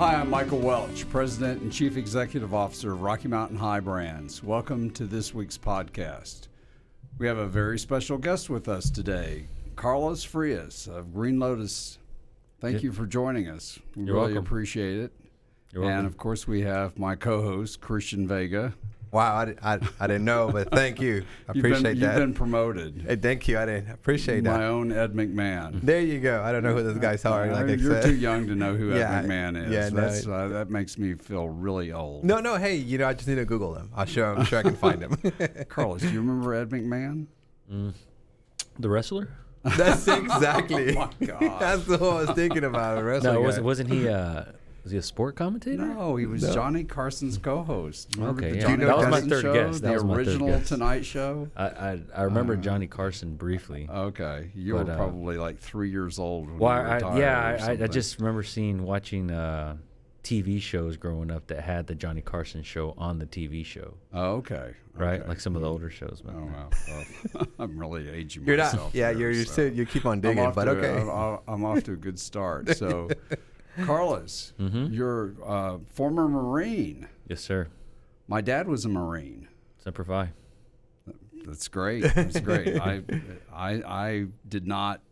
Hi, I'm Michael Welch, President and Chief Executive Officer of Rocky Mountain High Brands. Welcome to this week's podcast. We have a very special guest with us today, Carlos Frias of Green Lotus. Thank you for joining us. We You're really welcome. appreciate it. You're welcome. And of course, we have my co-host, Christian Vega. Wow, I didn't know, but thank you. I appreciate that. You've been promoted. Hey, thank you. I didn't appreciate that. My own Ed McMahon. There you go. I don't know who those guys are. Like I You're said. too young to know who Ed McMahon is. Yeah, That's, that makes me feel really old. No. Hey, I just need to Google them. I'm sure I can find them. Carlos, do you remember Ed McMahon? The wrestler? That's exactly. Oh my God. That's what I was thinking about. A wrestling No, guy. wasn't he? Was he a sport commentator? No, he was Johnny Carson's co-host. Remember Okay, the yeah. Johnny That was my Carson third show, guess. the That was my third original guess. Tonight Show. I remember Johnny Carson briefly. Okay, you But, were probably like 3 years old when Well, you retired. I just remember watching TV shows growing up that had the Johnny Carson show on the TV show. Oh, okay. Right, Okay. like some of the older shows. Oh wow, well, I'm really aging You're myself. not. Yeah, there, you're so. still. You keep on I'm digging, off but to- okay. I'm off to a good start. So, Carlos, Mm-hmm. you're a former Marine. Yes, sir. My dad was a Marine. Semper Fi. That's great. That's great. I did not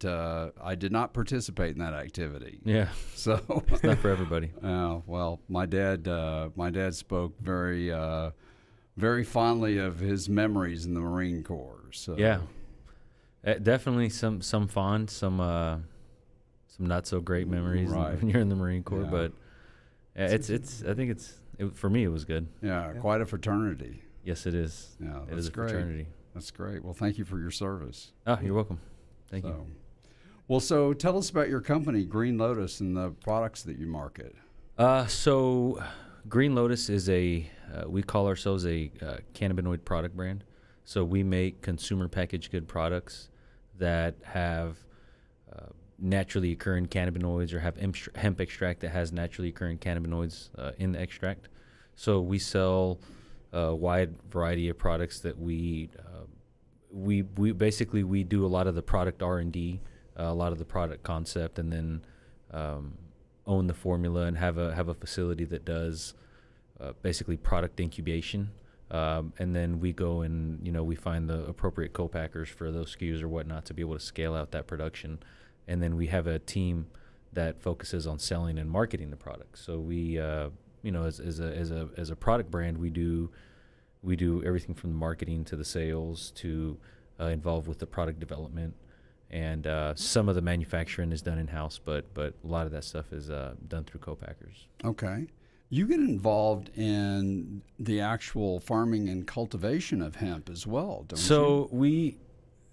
participate in that activity. Yeah, So it's not for everybody. well, my dad spoke very very fondly of his memories in the Marine Corps. So Yeah, definitely some fond, some not so great memories Right. when you're in the Marine Corps. Yeah. But I think for me it was good. yeah, quite a fraternity. Yes, it is. Yeah, It is a great. fraternity. That's great. Well, thank you for your service. Oh, you're welcome. Thank you. So, well, so tell us about your company, Green Lotus, and the products that you market. So Green Lotus is we call ourselves a cannabinoid product brand. So we make consumer packaged good products that have naturally occurring cannabinoids or have hemp extract that has naturally occurring cannabinoids in the extract. So we sell a wide variety of products that we basically do a lot of the product R&D, a lot of the product concept, and then own the formula and have a facility that does basically product incubation, and then we go and we find the appropriate co-packers for those SKUs or whatnot to be able to scale out that production, and then we have a team that focuses on selling and marketing the product. So we as a product brand, we do everything from the marketing to the sales to involved with the product development. And some of the manufacturing is done in-house, but a lot of that stuff is done through co-packers. Okay. You get involved in the actual farming and cultivation of hemp as well, don't you? So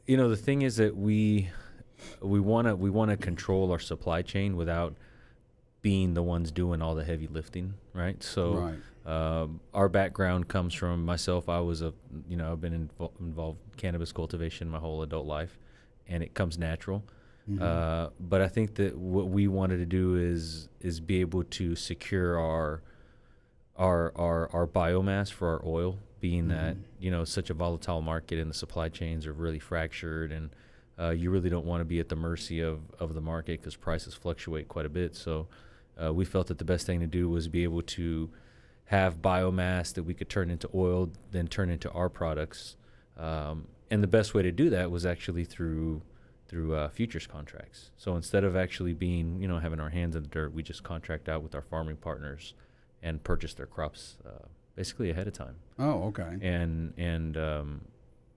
the thing is that we want to control our supply chain without being the ones doing all the heavy lifting, right? So Right. Our background comes from myself. I've been involved in cannabis cultivation my whole adult life, and it comes natural. Mhm. But I think that what we wanted to do is be able to secure our biomass for our oil, being that such a volatile market and the supply chains are really fractured, and you really don't want to be at the mercy of the market because prices fluctuate quite a bit. So we felt that the best thing to do was be able to have biomass that we could turn into oil, then turn into our products. And the best way to do that was actually through futures contracts. So instead of actually being, having our hands in the dirt, we just contract out with our farming partners and purchase their crops basically ahead of time. Oh, okay. And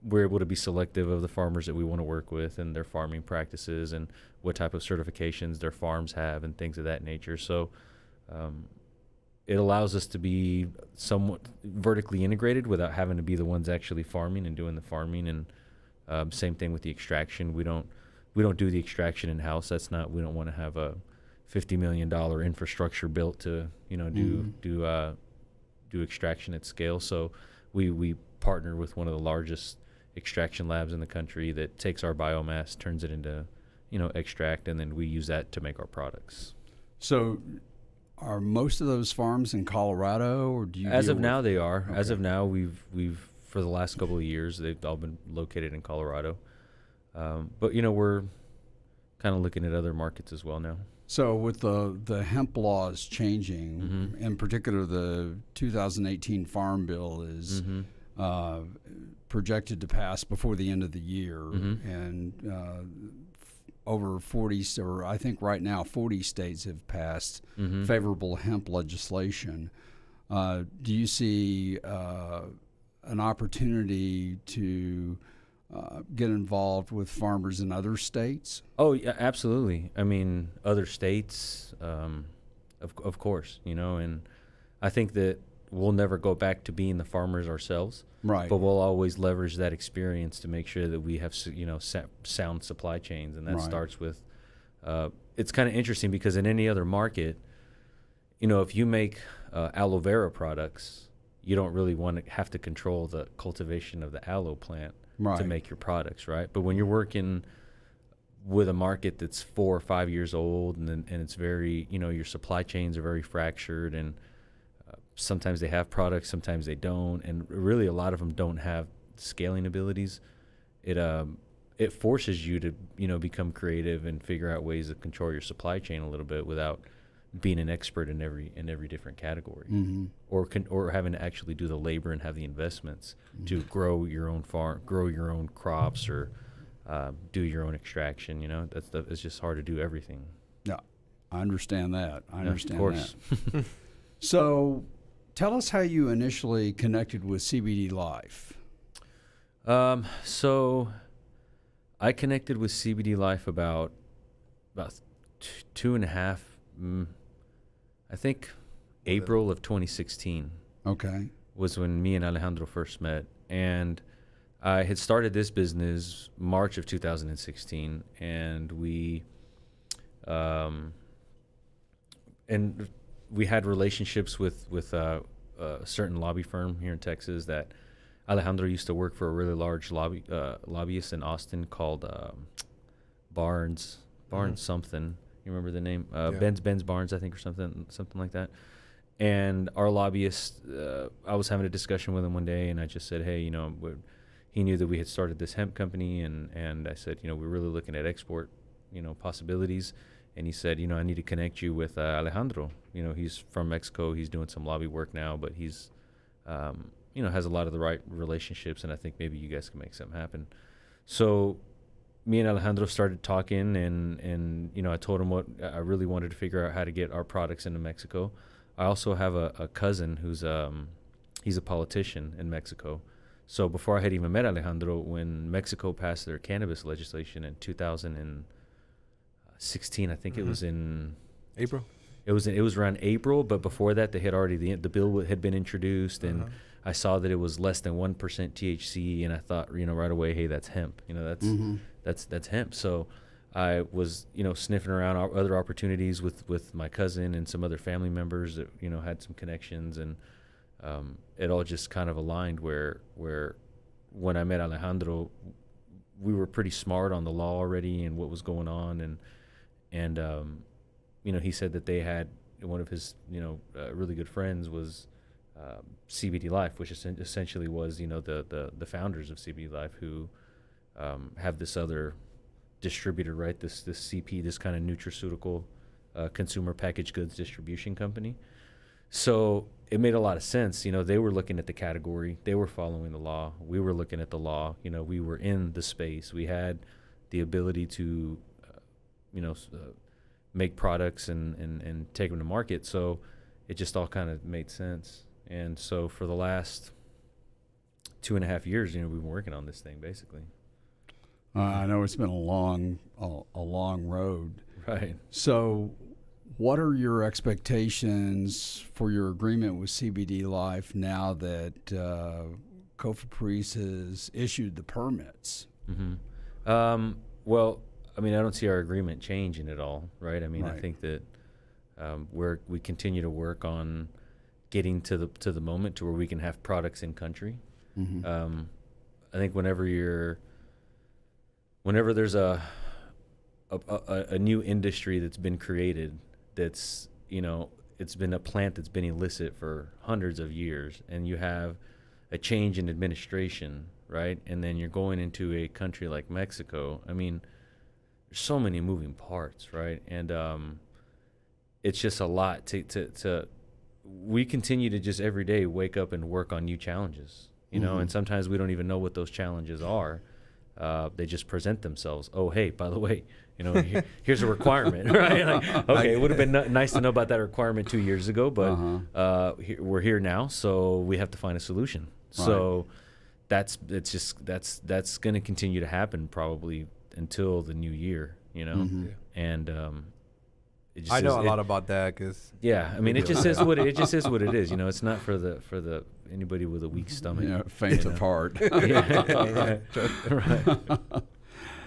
we're able to be selective of the farmers that we want to work with and their farming practices and what type of certifications their farms have and things of that nature. So it allows us to be somewhat vertically integrated without having to be the ones actually farming and doing the farming. And same thing with the extraction. We don't do the extraction in house. We don't want to have a $50 million infrastructure built to do extraction at scale. So we partner with one of the largest extraction labs in the country that takes our biomass, turns it into extract, and then we use that to make our products. So are most of those farms in Colorado, or do you? As deal of with- now, they are. Okay. As of now, we've for the last couple of years, they've all been located in Colorado. But we're kind of looking at other markets as well now. So with the hemp laws changing, in particular the 2018 Farm Bill is projected to pass before the end of the year, and over 40, or I think right now 40 states have passed favorable hemp legislation. Do you see an opportunity to get involved with farmers in other states? Oh, yeah, absolutely. I mean, other states, of course, you know, and I think that we'll never go back to being the farmers ourselves. Right. But we'll always leverage that experience to make sure that we have, you know, sound supply chains. And that starts with, it's kind of interesting because in any other market, you know, if you make aloe vera products, you don't really want to have to control the cultivation of the aloe plant to make your products, right? But when you're working with a market that's 4 or 5 years old and it's very, you know, your supply chains are very fractured, and sometimes they have products, sometimes they don't, and really a lot of them don't have scaling abilities. It forces you to, you know, become creative and figure out ways to control your supply chain a little bit without being an expert in every different category, or having to actually do the labor and have the investments to grow your own farm, grow your own crops, or do your own extraction. You know, it's just hard to do everything. Yeah, I understand that. I understand of course. that. So, tell us how you initially connected with CBD Life. So, I connected with CBD Life about 2.5. I think April of 2016 was when me and Alejandro first met, and I had started this business March of 2016, and we had relationships with a certain lobby firm here in Texas that Alejandro used to work for, a really large lobbyist in Austin called Barnes something. You remember the name? Benz Barnes, I think, or something like that. And our lobbyist, I was having a discussion with him one day, and I just said, hey, you know, he knew that we had started this hemp company, and I said, you know, we're really looking at export, you know, possibilities. And he said, you know, I need to connect you with Alejandro. You know, he's from Mexico. He's doing some lobby work now, but he's, you know, has a lot of the right relationships, and I think maybe you guys can make something happen. So me and Alejandro started talking, and you know, I told him what I really wanted to figure out how to get our products into Mexico. I also have a cousin who's he's a politician in Mexico. So before I had even met Alejandro, when Mexico passed their cannabis legislation in 2016, I think it was in April. It was around April, but before that, they had already the bill had been introduced, and I saw that it was less than 1% THC, and I thought, you know, right away, hey, that's hemp. You know, that's hemp. So I was, you know, sniffing around other opportunities with my cousin and some other family members that, you know, had some connections, and it all just kind of aligned where when I met Alejandro, we were pretty smart on the law already and what was going on, and you know, he said that they had one of his, you know, really good friends was CBD Life, which essentially was, you know, the founders of CBD Life, who have this other distributor, right? This CP, this kind of nutraceutical consumer packaged goods distribution company. So it made a lot of sense. You know, they were looking at the category, they were following the law, we were looking at the law. You know, we were in the space, we had the ability to, you know, make products and take them to market. So it just all kind of made sense. And so for the last 2.5 years, you know, we've been working on this thing basically. I know it's been a long road. Right. So what are your expectations for your agreement with CBD Life now that COFEPRIS has issued the permits? Well, I mean, I don't see our agreement changing at all, right? I mean, I think that we continue to work on getting to the moment to where we can have products in country. I think whenever there's a new industry that's been created, that's, you know, it's been a plant that's been illicit for hundreds of years, and you have a change in administration, right? And then you're going into a country like Mexico. I mean, there's so many moving parts, right? And it's just a lot to we continue to just every day wake up and work on new challenges, you know, and sometimes we don't even know what those challenges are. They just present themselves. Oh, hey, by the way, you know, here's a requirement, right? Like, okay, it would have been nice to know about that requirement 2 years ago, but we're here now, so we have to find a solution. Right. So that's going to continue to happen probably until the new year, you know, and it just I know a lot about that because I mean, it just is what it is. You know, it's not for the anybody with a weak stomach, faint of heart. Right.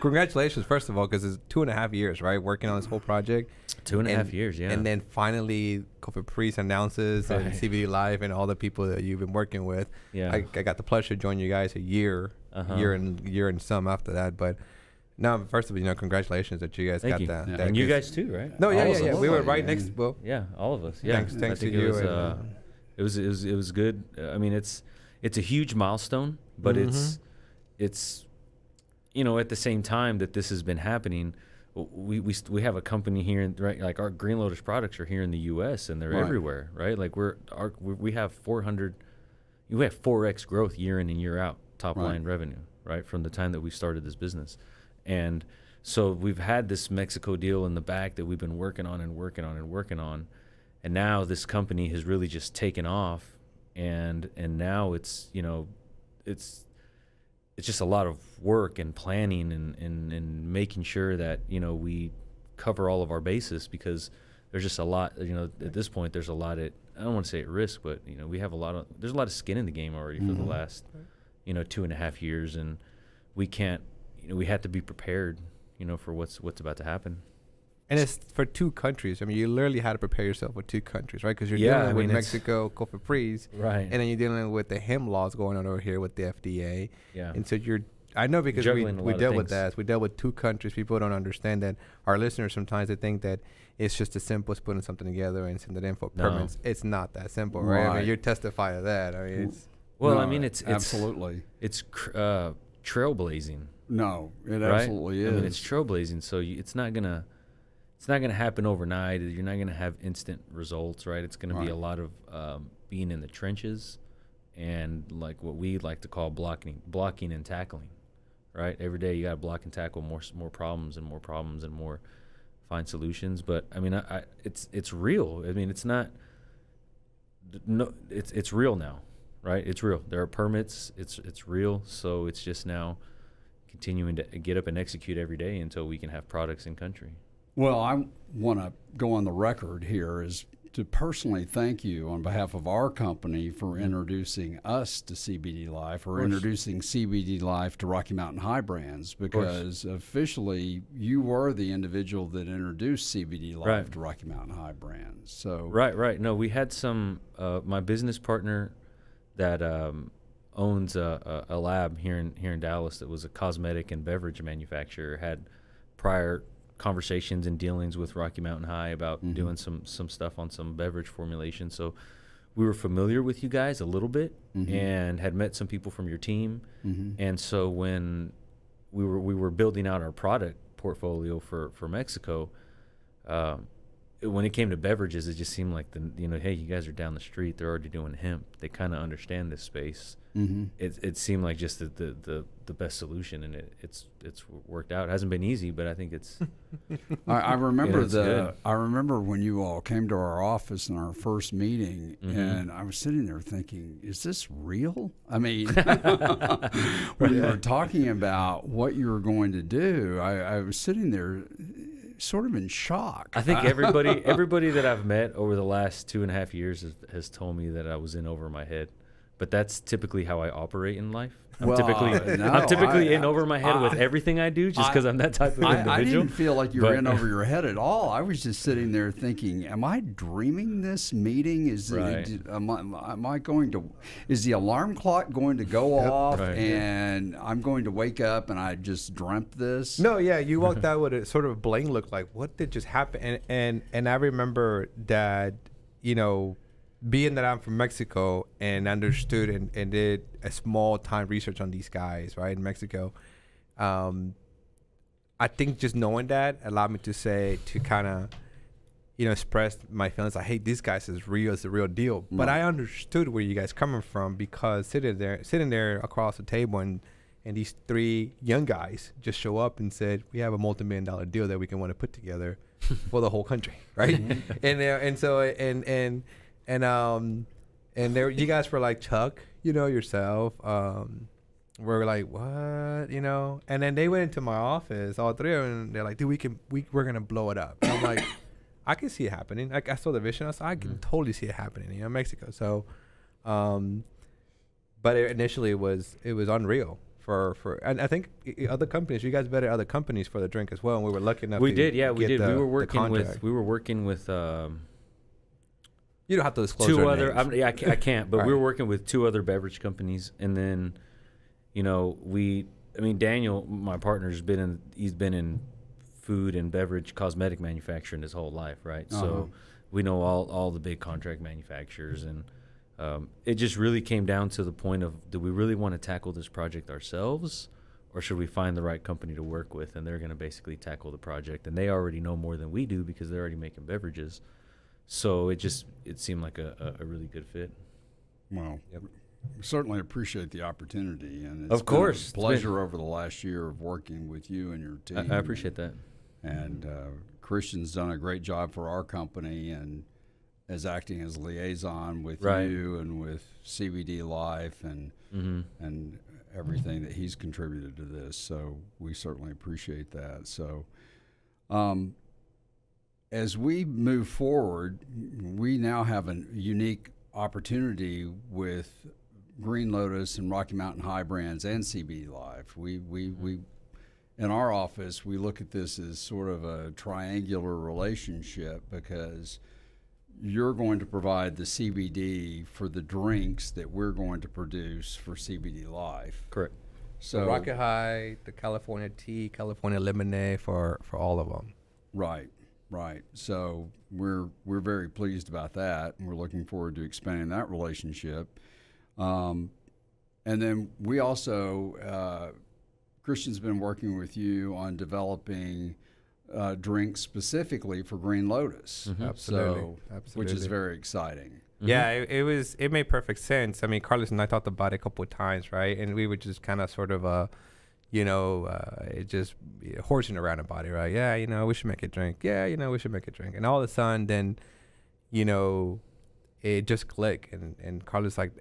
Congratulations, first of all, because it's 2.5 years, right, working on this whole project. 2.5 years, yeah. And then finally, Coffee Priest announces and CBD Live and all the people that you've been working with. Yeah, I got the pleasure to join you guys a year and some after that, but. No, first of all, you know, congratulations that you guys got that. Yeah. And you guys too, right? No, yeah. We were right next. Well, yeah, all of us. Yeah, thanks to you. It was good. I mean, it's a huge milestone, but it's you know, at the same time that this has been happening, we have a company here, right? Like our Green Lotus products are here in the U.S. and they're everywhere, right? Like we have 4x growth year in and year out, top line revenue, right, from the time that we started this business. And so we've had this Mexico deal in the back that we've been working on. And now this company has really just taken off. And now it's, you know, it's just a lot of work and planning and making sure that, you know, we cover all of our bases, because there's just a lot, you know, at this point, there's a lot I don't want to say at risk, but, you know, there's a lot of skin in the game already for the last, you know, 2.5 years. And we can't, you know, we had to be prepared, you know, for what's about to happen. And it's for 2 countries. I mean, you literally had to prepare yourself for 2 countries, right? Because you're dealing with Mexico, Coffee Priest, right? And then you're dealing with the hemp laws going on over here with the FDA. Yeah. And so I know, because we dealt with that. We dealt with 2 countries. People don't understand that. Our listeners sometimes they think that it's just as simple as putting something together and sending it in for permits. It's not that simple, right? I mean, you testify to that. I mean, it's absolutely trailblazing. No, it absolutely is. I mean, it's trailblazing. So it's not gonna happen overnight. You're not gonna have instant results, right? It's gonna be a lot of being in the trenches, and like what we like to call blocking and tackling, right? Every day you gotta block and tackle more problems and more find solutions. But I mean, it's real. I mean, it's real now, right? It's real. There are permits. It's real. So it's just now continuing to get up and execute every day until we can have products in country. Well, I want to go on the record here is to personally thank you on behalf of our company for introducing us to CBD Life, or introducing CBD Life to Rocky Mountain High Brands, because officially you were the individual that introduced CBD Life to Rocky Mountain High Brands. So right. No, we had some my business partner that owns a lab here in Dallas that was a cosmetic and beverage manufacturer, had prior conversations and dealings with Rocky Mountain High about doing some stuff on some beverage formulation. So we were familiar with you guys a little bit and had met some people from your team. And so when we were building out our product portfolio for Mexico, when it came to beverages, it just seemed like hey, you guys are down the street. They're already doing hemp. They kind of understand this space. It seemed like just the best solution, and it's worked out. It hasn't been easy, but I think it's. I remember I remember when you all came to our office in our first meeting, and I was sitting there thinking, "Is this real?" I mean, when you were talking about what you were going to do, I was sitting there, sort of in shock. I think everybody that I've met over the last 2.5 years has told me that I was in over my head. But that's typically how I operate in life. I'm typically in over my head with everything I do, just because I'm that type of individual. I didn't feel like you were in over your head at all. I was just sitting there thinking, am I dreaming this meeting? Am I going to, is the alarm clock going to go off and I'm going to wake up and I just dreamt this? No, yeah, you walked out with a sort of blank look, like, what did just happen? And I remember that, you know, being that I'm from Mexico and understood and did a small time research on these guys, right, in Mexico, I think just knowing that allowed me to kind of expressed my feelings like, hey, these guys is real, it's the real deal. But I understood where you guys coming from, because sitting there across the table, and these 3 young guys just show up and said, we have a multi-million-dollar deal that we can want to put together for the whole country, right? And there, you guys were like, Chuck, yourself, we're like, what, and then they went into my office, all 3 of them, and they're like, dude, we're gonna blow it up. And I'm like, I can see it happening. Like, I saw the vision. I can totally see it happening, Mexico. So, but initially it was unreal for, and I think other companies, you guys vetted other companies for the drink as well. And we were lucky enough. We to did. Yeah, we get did. The, we were working with, you don't have to disclose 2 their other, names. I can't, but Right. we were working with 2 other beverage companies. And then, Daniel, my partner, he's been in food and beverage cosmetic manufacturing his whole life, right? So we know all the big contract manufacturers, and it just really came down to the point of, do we really want to tackle this project ourselves, or should we find the right company to work with? And they're going to basically tackle the project, and they already know more than we do because they're already making beverages. So it seemed like a really good fit. Well, we certainly appreciate the opportunity, and Of course. been a pleasure over the last year of working with you and your team. I appreciate that. And Christian's done a great job for our company, and as acting as liaison with Right. you and with CBD Life and everything that he's contributed to this. So we certainly appreciate that. So as we move forward, we now have a unique opportunity with Green Lotus and Rocky Mountain High brands and CBD Life. We in our office, we look at this as sort of a triangular relationship, because you're going to provide the CBD for the drinks that we're going to produce for CBD Life. Correct. So Rocket High, the California tea, California lemonade for all of them. Right. So we're very pleased about that, and we're looking forward to expanding that relationship. And then we also, Christian's been working with you on developing drinks specifically for Green Lotus. Absolutely. Which is very exciting. Yeah, it made perfect sense. I mean, Carlos and I talked about it a couple of times, right? And we were just kind of sort of just horsing around about it, right? Yeah, we should make a drink. Yeah, we should make a drink. And all of a sudden, then, it just clicked. And Carlos like,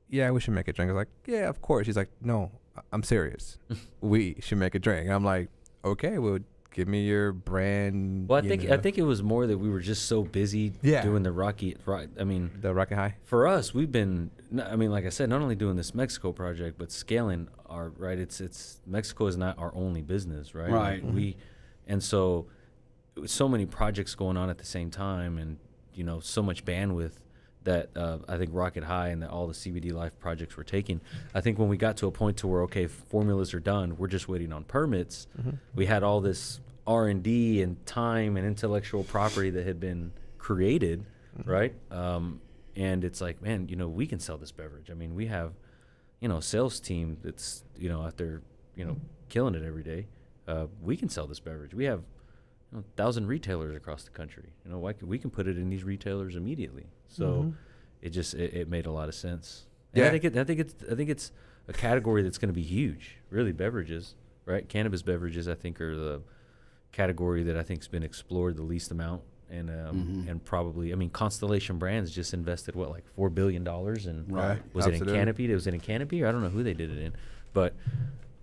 yeah, we should make a drink. I was like, yeah, of course. He's like, no, I'm serious. We should make a drink. And I'm like, okay, well, give me your brand. Well, I think it was more that we were just so busy doing the Rocky High. For us, we've been, like I said, not only doing this Mexico project, but scaling our, right? It's Mexico is not our only business, right? Right. Like and so many projects going on at the same time, and so much bandwidth that I think Rocket High and all the CBD Life projects were taking. I think when we got to a point to where, okay, formulas are done, we're just waiting on permits. We had all this R&D and time and intellectual property that had been created, right? And it's like, man, we can sell this beverage. I mean, we have, a sales team that's, out there, killing it every day. We can sell this beverage. We have 1,000 retailers across the country. We can put it in these retailers immediately. So it made a lot of sense. And Yeah. I think it's a category that's going to be huge. Really, beverages, right? Cannabis beverages, I think, are the category that I think's been explored the least amount. And and probably, Constellation Brands just invested like $4 billion, and Right. was Absolutely. it in Canopy? Was it in Canopy? Or I don't know who they did it in, but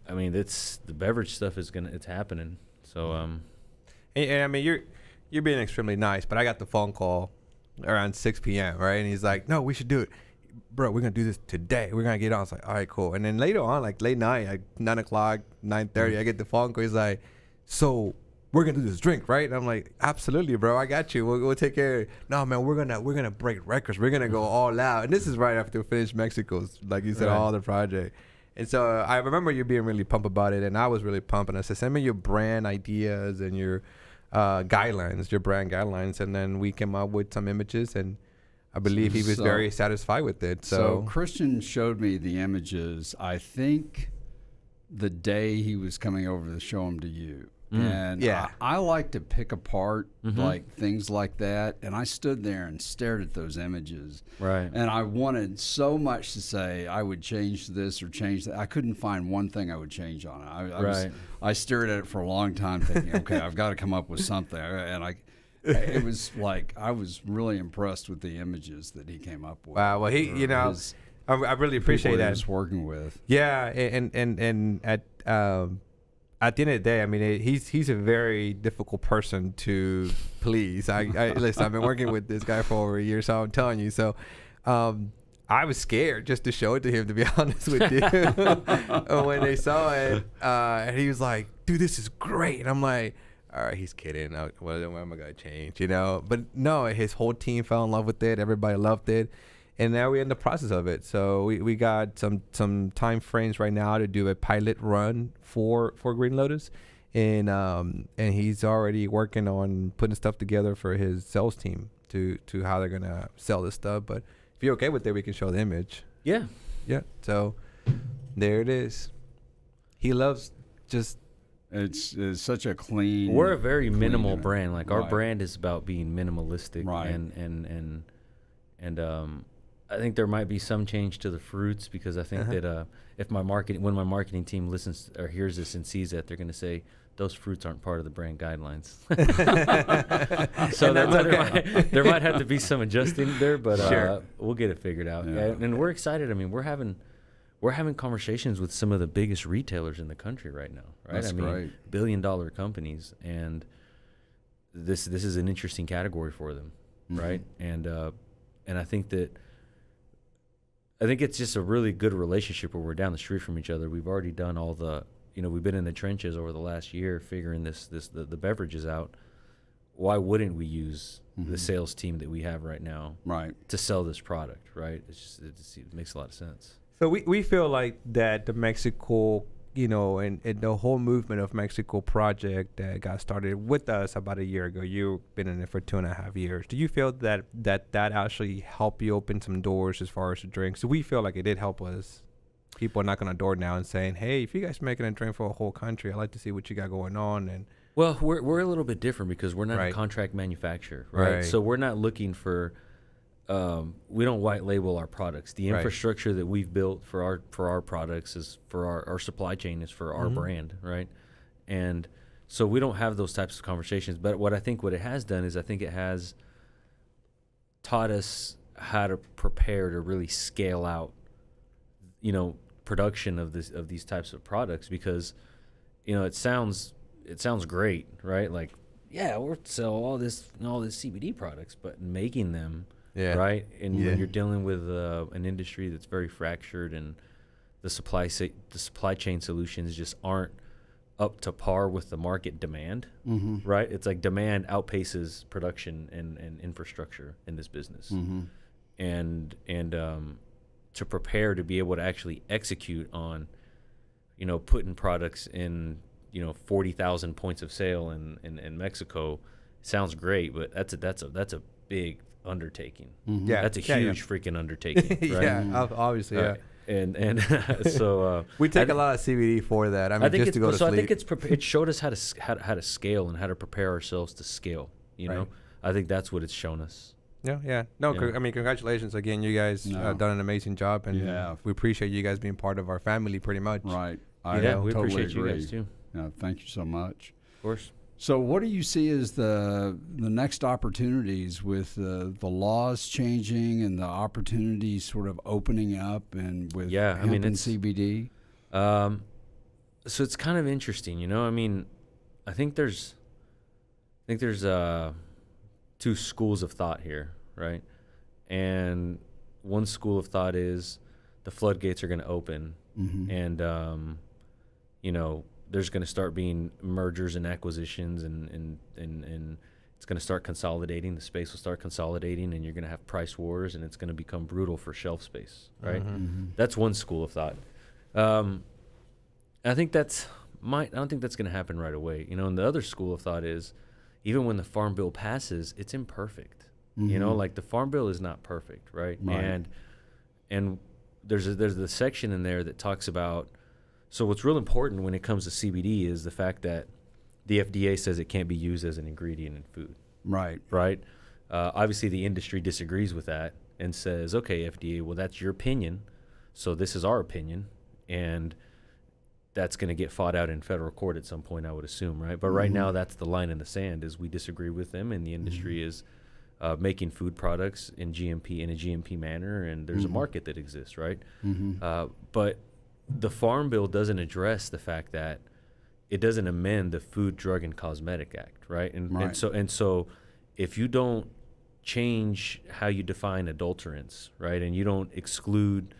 it's the beverage stuff it's happening. So And you're being extremely nice, but I got the phone call around 6 p.m., right? And he's like, no, we should do it. Bro, we're going to do this today. We're going to get on. I was like, all right, cool. And then later on, like late night, like 9 o'clock, 9:30, I get the phone call. He's like, so we're going to do this drink, right? And I'm like, absolutely, bro. I got you. We'll take care of it. No, man, we're gonna break records. We're going to go all out. And this is right after we finished Mexico's, like you said, Right. all the project. And so I remember you being really pumped about it, and I was really pumped. And I said, send me your brand ideas and your guidelines, your brand guidelines. And then we came up with some images, and I believe he was So- very satisfied with it. So So, Christian showed me the images, I think, the day he was coming over to show them to you. And Yeah. I like to pick apart Mm-hmm. like things like that. And I stood there and stared at those images. Right. And I wanted so much to say I would change this or change that. I couldn't find one thing I would change on it. I stared at it for a long time thinking, okay, I've got to come up with something. And it was like I was really impressed with the images that he came up with. Wow. Well, I really appreciate people that. he was working with. Yeah, and at the end of the day, I mean, he's a very difficult person to please. Listen, I've been working with this guy for over a year, so I'm telling you. So, I was scared just to show it to him, to be honest with you. When they saw it, and he was like, "Dude, this is great," and I'm like, "All right, he's kidding. What am I gonna change?" You know? But no, his whole team fell in love with it. Everybody loved it. And now we're in the process of it. So we got some time frames right now to do a pilot run for Green Lotus, and he's already working on putting stuff together for his sales team to how they're gonna sell this stuff. But if you're okay with it, we can show the image. Yeah. Yeah. So there it is. He loves just. It's such a clean. We're a very clean minimal image. brand. Like our Right. brand is about being minimalistic. Right. And I think there might be some change to the fruits because I think that if when my marketing team listens or hears this and sees that, they're going to say those fruits aren't part of the brand guidelines. So there might have to be some adjusting there, but Sure. we'll get it figured out. Yeah. And we're excited. I mean, we're having conversations with some of the biggest retailers in the country right now. Right? That's I mean, great. billion-dollar companies, and this is an interesting category for them, right? And I think it's just a really good relationship where we're down the street from each other. We've already done all the, we've been in the trenches over the last year figuring the beverages out. Why wouldn't we use the sales team that we have right now to sell this product, right? It makes a lot of sense. So we feel like that the Mexico, and the whole movement of Mexico project that got started with us about a year ago. You've been in it for 2.5 years. Do you feel that actually helped you open some doors as far as the drinks? Do we feel like it did help us? People are knocking on the door now and saying, "Hey, if you guys are making a drink for a whole country, I'd like to see what you got going on." And well, we're a little bit different because we're not a contract manufacturer, right? So we're not looking for. We don't white label our products. The infrastructure that we've built for our products is for our supply chain is for our brand, right? And so we don't have those types of conversations. But what it has done is I think it has taught us how to prepare to really scale out, production of these types of products because, it sounds great, right? Like, yeah, we'll sell all this CBD products, but making them. Yeah. Right. And when you're dealing with an industry that's very fractured and the supply chain solutions just aren't up to par with the market demand. Right. It's like demand outpaces production and infrastructure in this business. And to prepare to be able to actually execute on, putting products in, 40,000 points of sale in Mexico sounds great, but that's a big undertaking. Yeah, that's a huge freaking undertaking. Right? Yeah, obviously, yeah. And so we take a lot of CBD for that. I think just to go to sleep. I think it showed us how to scale and how to prepare ourselves to scale. I think that's what it's shown us. Yeah. No, I mean, congratulations again. You guys done an amazing job, and we appreciate you guys being part of our family, pretty much. Right. We totally appreciate agree. you guys too. Yeah, thank you so much. Of course. So what do you see as the next opportunities with the laws changing and the opportunities sort of opening up and with hemp and CBD? So it's kind of interesting, I mean, I think there's two schools of thought here, right? And one school of thought is the floodgates are going to open, and there's going to start being mergers and acquisitions, and it's going to start consolidating. The space will start consolidating, and you're going to have price wars, and it's going to become brutal for shelf space, right? That's one school of thought. I think I don't think that's going to happen right away. And the other school of thought is, even when the Farm Bill passes, it's imperfect. Like the Farm Bill is not perfect, right? And there's the section in there that talks about. So what's real important when it comes to CBD is the fact that the FDA says it can't be used as an ingredient in food. Right. Right. Obviously, the industry disagrees with that and says, okay, FDA, well, that's your opinion. So this is our opinion. And that's going to get fought out in federal court at some point, I would assume. Right. But right now, that's the line in the sand is we disagree with them, and the industry is making food products in a GMP manner. And there's a market that exists. Right. But the Farm Bill doesn't address the fact that it doesn't amend the Food, Drug, and Cosmetic Act, right? And so if you don't change how you define adulterants, right, and you don't exclude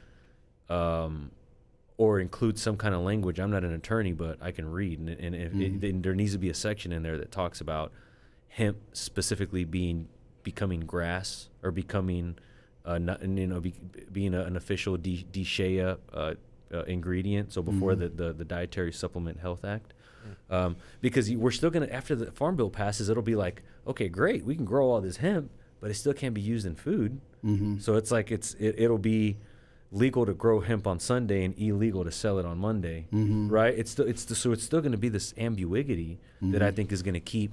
or include some kind of language, I'm not an attorney, but I can read, and there needs to be a section in there that talks about hemp specifically becoming grass or becoming, being an official DSHEA ingredient. So before the Dietary Supplement Health Act. Because we're still going to, after the Farm Bill passes, it'll be like, okay, great, we can grow all this hemp, but it still can't be used in food. So it's like it'll be legal to grow hemp on Sunday and illegal to sell it on Monday, right? So it's still going to be this ambiguity that I think is going to keep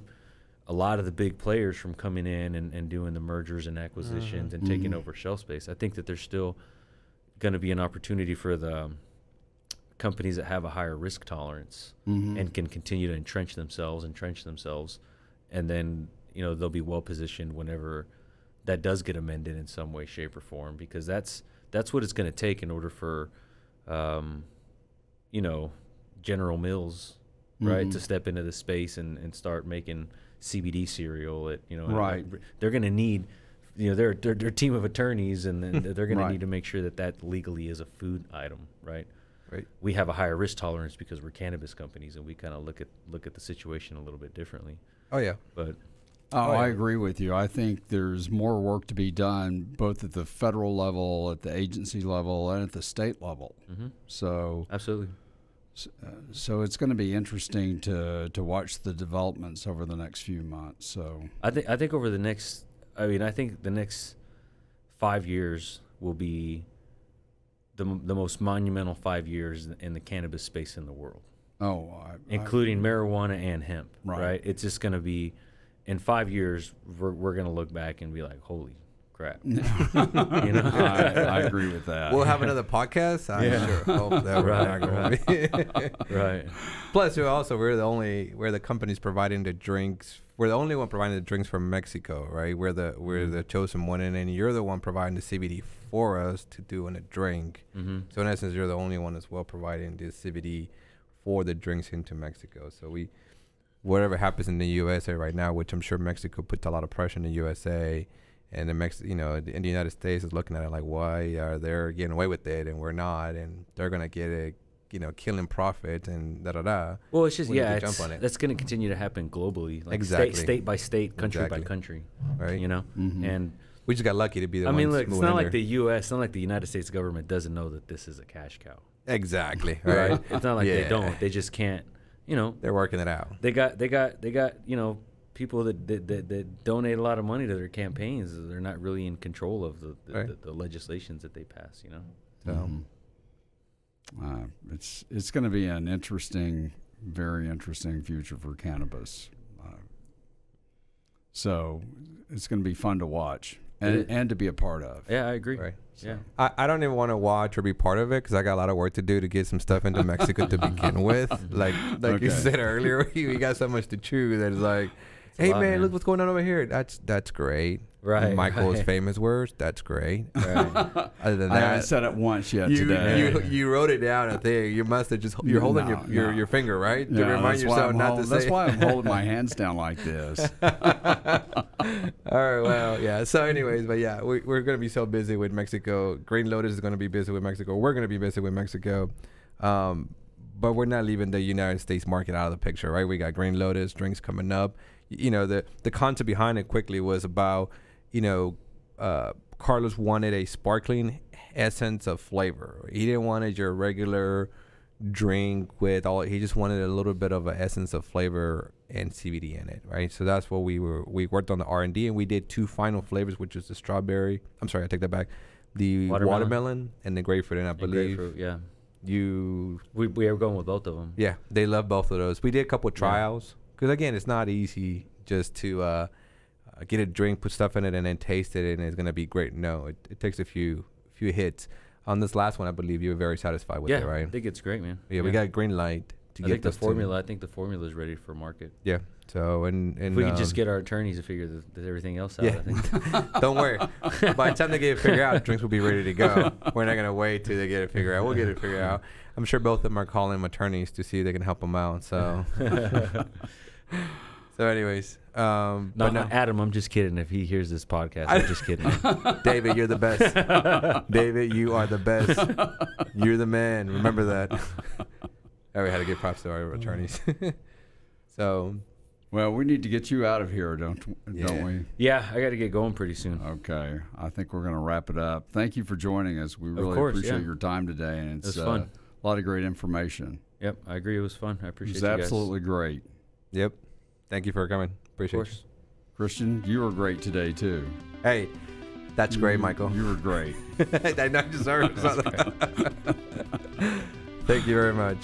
a lot of the big players from coming in and doing the mergers and acquisitions and taking over shelf space. I think that there's still going to be an opportunity for the companies that have a higher risk tolerance and can continue to entrench themselves, and then they'll be well positioned whenever that does get amended in some way, shape, or form, because that's what it's going to take in order for General Mills, right, to step into the space and start making CBD cereal. Right, they're going to need their team of attorneys, and then they're going to need to make sure that legally is a food item, right? Right. We have a higher risk tolerance because we're cannabis companies, and we kind of look at the situation a little bit differently. Oh yeah. But I agree with you. I think there's more work to be done, both at the federal level, at the agency level, and at the state level. So absolutely. So it's going to be interesting to watch the developments over the next few months. So I think over the next, I think the next 5 years will be the most monumental 5 years in the cannabis space in the world. Including marijuana and hemp, right? It's just going to be, in 5 years, we're going to look back and be like, holy crap. I agree with that. We'll have another podcast. I sure hope that we're not going to be. Right. Plus, we're the companies providing the drinks. We're the only one providing the drinks from Mexico, right? We're the chosen one, and then you're the one providing the CBD for us to do in a drink. So in essence, you're the only one as well providing the CBD for the drinks into Mexico. So whatever happens in the USA right now, which I'm sure Mexico puts a lot of pressure in the USA, and in the United States is looking at it like, why are they getting away with it and we're not, and they're gonna get it, killing profit and da. Well, it's just that's going to continue to happen globally, like state by state, country by country, right? And we just got lucky to be the ones. Look, it's not like the U.S. It's not like the United States government doesn't know that this is a cash cow. Exactly. Right. It's not like they don't. They just can't. They're working it out. They got people that donate a lot of money to their campaigns. They're not really in control of the legislations that they pass. So. It's going to be an interesting, very interesting future for cannabis. So it's going to be fun to watch and to be a part of. Yeah, I agree. Right. Yeah. I don't even want to watch or be part of it because I got a lot of work to do to get some stuff into Mexico to begin with. Like you said earlier, we got so much to chew that it's like, hey man, look what's going on over here. That's great. Right. Michael's famous words. That's great. Right. Other than that, I haven't said it once today. You wrote it down. I think you must have you're holding your finger right to remind yourself not to say. That's why I'm holding my hands down like this. All right. Well, yeah. So, anyways, but yeah, we're going to be so busy with Mexico. Green Lotus is going to be busy with Mexico. We're going to be busy with Mexico. But we're not leaving the United States market out of the picture, right? We got Green Lotus drinks coming up. The concept behind it quickly was about, Carlos wanted a sparkling essence of flavor. He didn't want your regular drink with all. He just wanted a little bit of an essence of flavor and CBD in it, right? So that's what we worked on the R&D, and we did 2 final flavors, which is the strawberry. I'm sorry, I take that back. The watermelon and the grapefruit, and I believe grapefruit, yeah. We are going with both of them. Yeah, they love both of those. We did a couple of trials. Because again, it's not easy just to get a drink, put stuff in it, and then taste it, and it's gonna be great. No, it takes a few hits. On this last one, I believe you were very satisfied with it, right? I think it's great, man. Yeah, we got a green light to I get think the formula. I think the formula is ready for market. Yeah. So and If we could just get our attorneys to figure everything else out. Yeah. I think. Don't worry. By the time they get it figured out, drinks will be ready to go. We're not gonna wait till they get it figured out. We'll get it figured out. I'm sure both of them are calling them attorneys to see if they can help them out. So. So, anyways, No, Adam, I'm just kidding. If he hears this podcast, I'm just kidding. David, you're the best. David, you are the best. You're the man. Remember that. We had to give props to our attorneys. So, well, we need to get you out of here, don't we? Yeah, I got to get going pretty soon. Okay, I think we're going to wrap it up. Thank you for joining us. We really appreciate your time today, and it's fun. A lot of great information. Yep, I agree. It was fun. I appreciate it. It was absolutely great. Yep. Thank you for coming. Appreciate it. Christian, you were great today, too. Hey, that's great, Michael. You were great. I know I deserve it. Thank you very much.